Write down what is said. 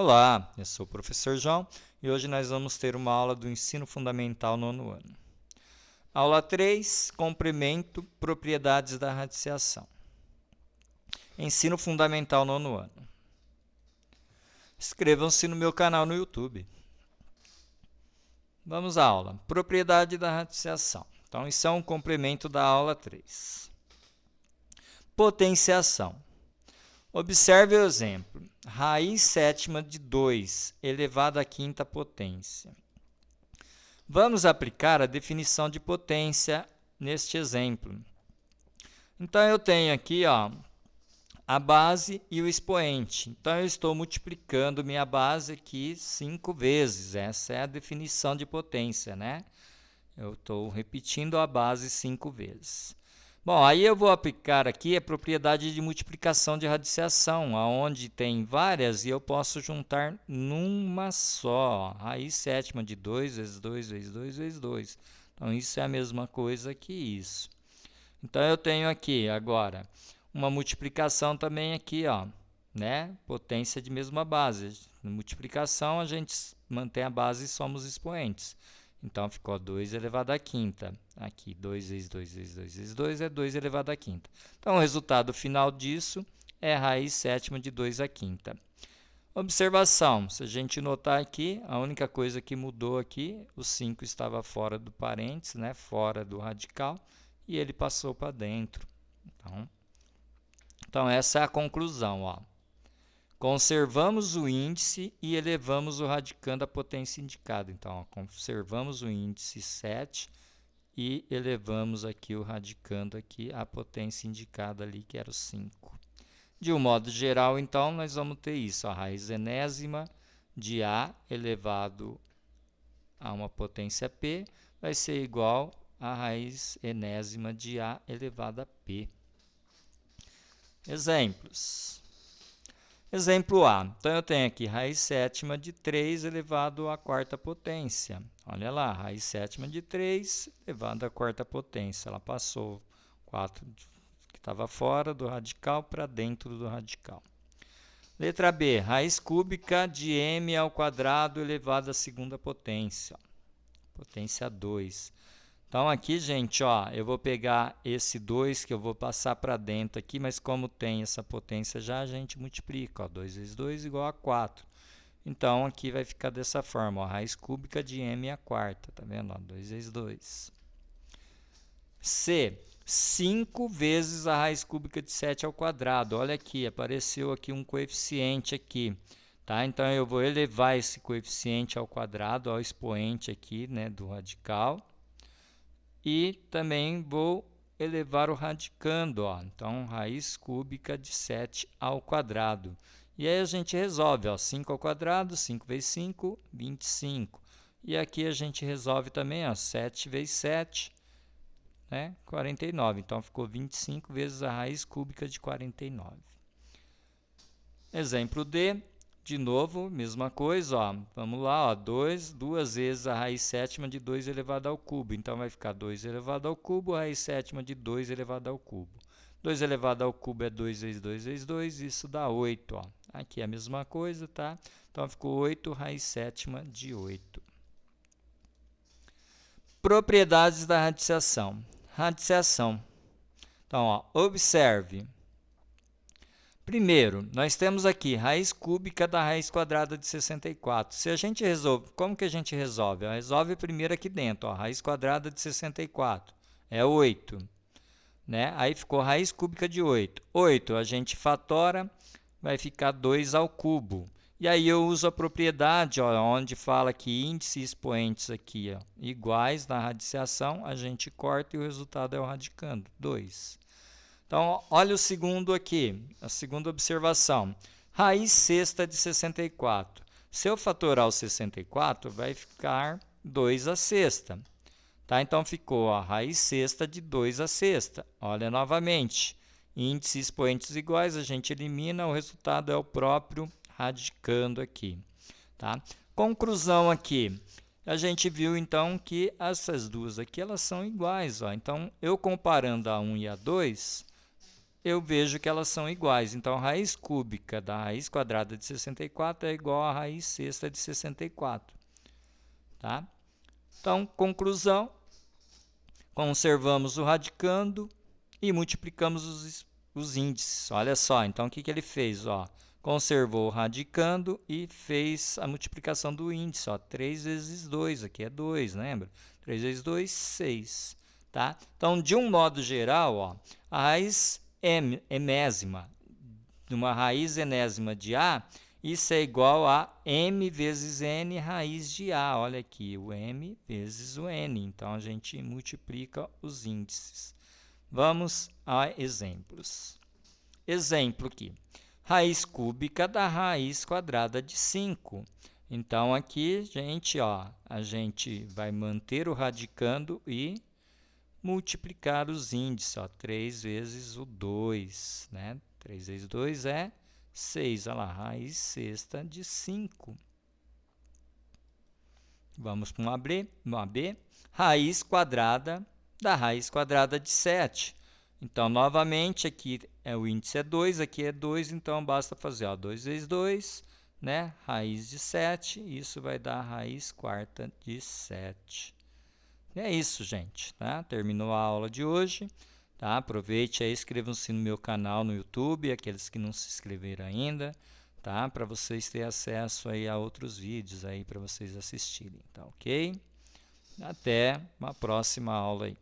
Olá, eu sou o professor João e hoje nós vamos ter uma aula do Ensino Fundamental 9º ano. Aula 3, comprimento, propriedades da radiciação. Ensino Fundamental 9º ano. Inscrevam-se no meu canal no YouTube. Vamos à aula. Propriedade da radiciação. Então, isso é um complemento da aula 3. Potenciação. Observe o exemplo. Raiz sétima de 2 elevado à quinta potência. Vamos aplicar a definição de potência neste exemplo. Então, eu tenho aqui a base e o expoente. Então, eu estou multiplicando minha base aqui 5 vezes. Essa é a definição de potência, né? Eu estou repetindo a base 5 vezes. Bom, aí eu vou aplicar aqui a propriedade de multiplicação de radiciação, onde tem várias e eu posso juntar numa só. Raiz sétima de 2 vezes 2 vezes 2 vezes 2. Então, isso é a mesma coisa que isso. Então, eu tenho aqui agora uma multiplicação também aqui, né? Potência de mesma base. Na multiplicação, a gente mantém a base e somos expoentes. Então, ficou 2 elevado à quinta. Aqui, 2 vezes 2 vezes 2 vezes 2 é 2 elevado à quinta. Então, o resultado final disso é raiz sétima de 2 à quinta. Observação, se a gente notar aqui, a única coisa que mudou aqui, o 5 estava fora do parênteses, né, fora do radical, e ele passou para dentro. Então, essa é a conclusão. Conservamos o índice e elevamos o radicando à potência indicada. Então, conservamos o índice 7 e elevamos aqui o radicando aqui à potência indicada ali, que era o 5. De um modo geral, então, nós vamos ter isso. A raiz enésima de A elevado a uma potência P vai ser igual a raiz enésima de A elevado a P. Exemplos. Exemplo A. Então, eu tenho aqui raiz sétima de 3 elevado à quarta potência. Olha lá, raiz sétima de 3 elevado à quarta potência. Ela passou 4 que estava fora do radical para dentro do radical. Letra B. Raiz cúbica de m ao quadrado elevado à segunda potência. Potência 2. Então, aqui, gente, eu vou pegar esse 2 que eu vou passar para dentro aqui, mas como tem essa potência já, a gente multiplica. 2 vezes 2 igual a 4. Então, aqui vai ficar dessa forma, raiz cúbica de m à quarta. Tá vendo? 2 vezes 2. C. 5 vezes a raiz cúbica de 7 ao quadrado. Olha aqui, apareceu aqui um coeficiente aqui. Tá? Então, eu vou elevar esse coeficiente ao quadrado, ao expoente aqui, né, do radical. E também vou elevar o radicando. Então, raiz cúbica de 7 ao quadrado. E aí a gente resolve. 5 ao quadrado, 5 vezes 5, 25. E aqui a gente resolve também. 7 vezes 7, né? 49. Então, ficou 25 vezes a raiz cúbica de 49. Exemplo D. De novo, mesma coisa, vamos lá, 2 vezes a raiz sétima de 2 elevado ao cubo. Então, vai ficar 2 elevado ao cubo, raiz sétima de 2 elevado ao cubo. 2 elevado ao cubo é 2 vezes 2 vezes 2, isso dá 8. Aqui é a mesma coisa, tá? Então, ficou 8 raiz sétima de 8. Propriedades da radiciação. Radiciação. Então, observe. Primeiro, nós temos aqui raiz cúbica da raiz quadrada de 64. Se a gente resolve, como que a gente resolve? Resolve primeiro aqui dentro, raiz quadrada de 64 é 8. Né? Aí ficou raiz cúbica de 8. 8 a gente fatora, vai ficar 2 ao cubo. E aí eu uso a propriedade, onde fala que índice e expoentes aqui iguais na radiciação, a gente corta e o resultado é o radicando, 2. Então, olha o segundo aqui, a segunda observação. Raiz sexta de 64. Se eu fatorar o 64, vai ficar 2 à sexta. Tá? Então, ficou a raiz sexta de 2 à sexta. Olha novamente, índice e expoentes iguais, a gente elimina, o resultado é o próprio radicando aqui. Tá? Conclusão aqui. A gente viu, então, que essas duas aqui elas são iguais. Então, eu comparando a 1 e a 2, eu vejo que elas são iguais. Então, a raiz cúbica da raiz quadrada de 64 é igual à raiz sexta de 64. Tá? Então, conclusão, conservamos o radicando e multiplicamos os índices. Olha só, então o que ele fez? Ó, conservou o radicando e fez a multiplicação do índice. Ó, 3 vezes 2, aqui é 2, lembra? 3 vezes 2, 6. Tá? Então, de um modo geral, ó, a raiz enésima de uma raiz enésima de A, isso é igual a m vezes n raiz de A. Olha aqui, o m vezes o n. Então, a gente multiplica os índices. Vamos a exemplos. Exemplo aqui. Raiz cúbica da raiz quadrada de 5. Então, aqui, a gente vai manter o radicando e multiplicar os índices. 3 vezes o 2. Né? 3 vezes 2 é 6. Olha lá, raiz sexta de 5. Vamos para um AB. Raiz quadrada da raiz quadrada de 7. Então, novamente, aqui o índice é 2, aqui é 2, então basta fazer 2 vezes 2, né? Raiz de 7, isso vai dar a raiz quarta de 7. E é isso, gente. Tá? Terminou a aula de hoje. Tá? Aproveite aí, inscrevam-se no meu canal no YouTube, aqueles que não se inscreveram ainda, tá? Para vocês terem acesso aí a outros vídeos aí para vocês assistirem, tá ok? Até uma próxima aula aí.